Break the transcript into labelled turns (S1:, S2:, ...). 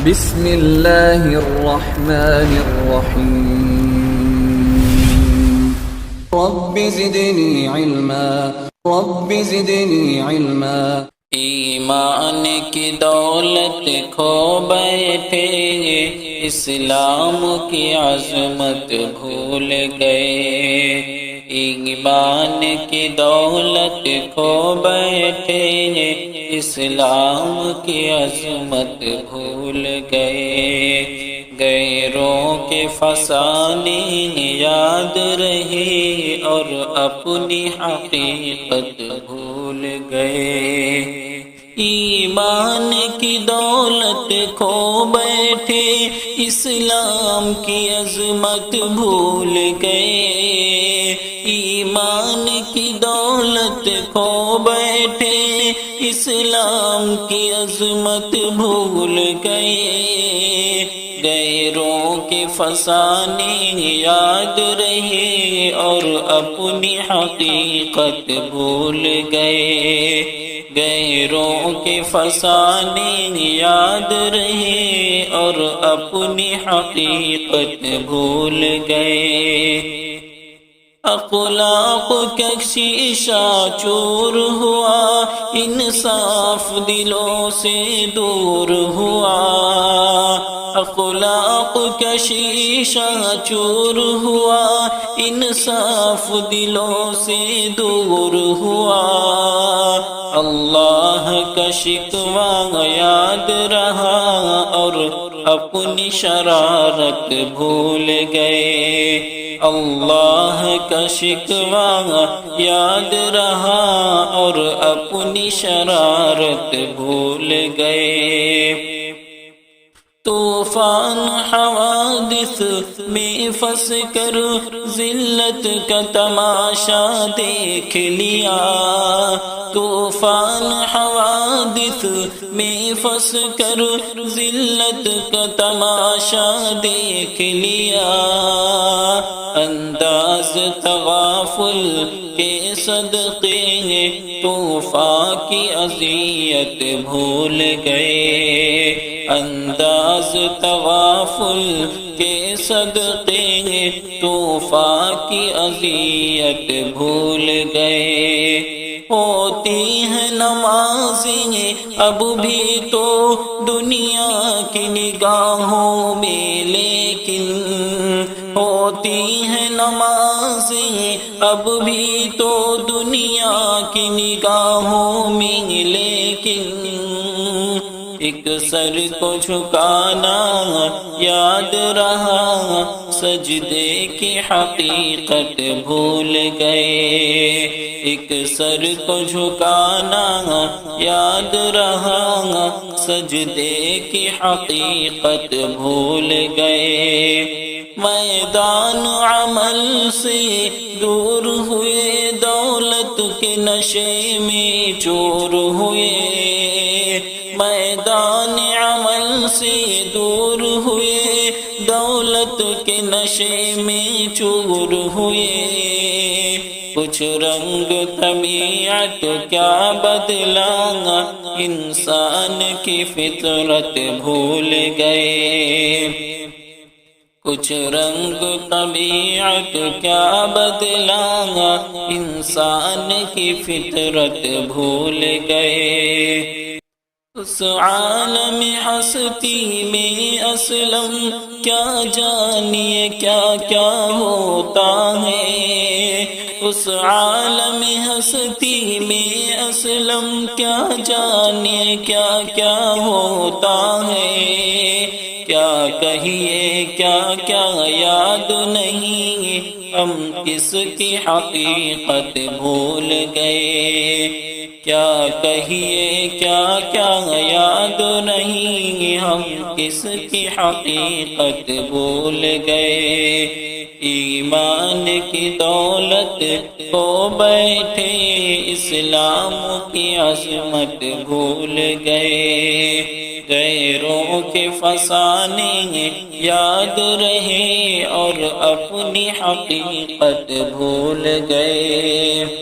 S1: بسم اللہ الرحمن الرحیم رب زدنی علما رب زدنی علما۔
S2: ایمان کی دولت کھو بیٹھے، اسلام کی عظمت بھول گئے۔ ایمان کی دولت کھو بیٹھے، اسلام کی عظمت بھول گئے۔ غیروں کے فسانے یاد رہی اور اپنی حقیقت بھول گئے۔ ایمان کی دولت کھو بیٹھے، اسلام کی عظمت بھول گئے۔ ایمان کی دولت کھو بیٹھے، اسلام کی عظمت بھول گئے۔ غیروں کے فسانے یاد رہے اور اپنی حقیقت بھول گئے۔ غیروں کے فسانے یاد رہے اور اپنی حقیقت بھول گئے۔ اخلاق کا شیشہ چور ہوا، انصاف دلوں سے دور ہوا۔ اخلاق کا شیشہ چور ہوا، انصاف دلوں سے دور ہوا۔ اللہ کا شکوہ یاد رہا اور اپنی شرارت بھول گئے۔ اللہ کا شکوہ یاد رہا اور اپنی شرارت بھول گئے۔ طوفان حوادث میں پھنس کر ذلت کا تماشا دیکھ لیا۔ طوفان حوادث میں پھنس کر ذلت کا تماشا دیکھ لیا۔ انداز تغافل کے صدقے طوفان کی اذیت بھول گئے۔ انداز تغافل کے صدقے طوفان کی اذیت بھول گئے۔ ہوتی ہیں نمازیں اب بھی تو دنیا کی نگاہوں میں، لیکن ہوتی ہیں نمازیں اب بھی تو دنیا کی نگاہوں میں، لیکن ایک سر کو جھکانا یاد رہا، سجدے کی حقیقت بھول گئے۔ ایک سر کو جھکانا یاد رہا، سجدے کی حقیقت بھول گئے۔ میدان عمل سے دور ہوئے، دولت کے نشے میں چور ہوئے۔ میدان عمل سے دور ہوئے، دولت کے نشے میں چور ہوئے۔ کچھ رنگ طبیعت کیا بدلا، انسان کی فطرت بھول گئے۔ کچھ رنگ طبیعت کیا بدلا، انسان کی فطرت بھول گئے۔ اس عالم ہستی میں اسلم کیا جانیے کیا کیا ہوتا ہے۔ اس عالم ہستی میں اسلم کیا جانیے کیا کیا ہوتا ہے۔ کیا کہیے کیا کیا یاد نہیں، ہم کس کی حقیقت بھول گئے۔ کیا کہیے کیا کیا یاد نہیں، ہم کس کی حقیقت بھول گئے۔ ایمان کی دولت کھو بیٹھے، اسلام کی عظمت بھول گئے۔ غیروں کے فسانے یاد رہے اور اپنی حقیقت بھول گئے۔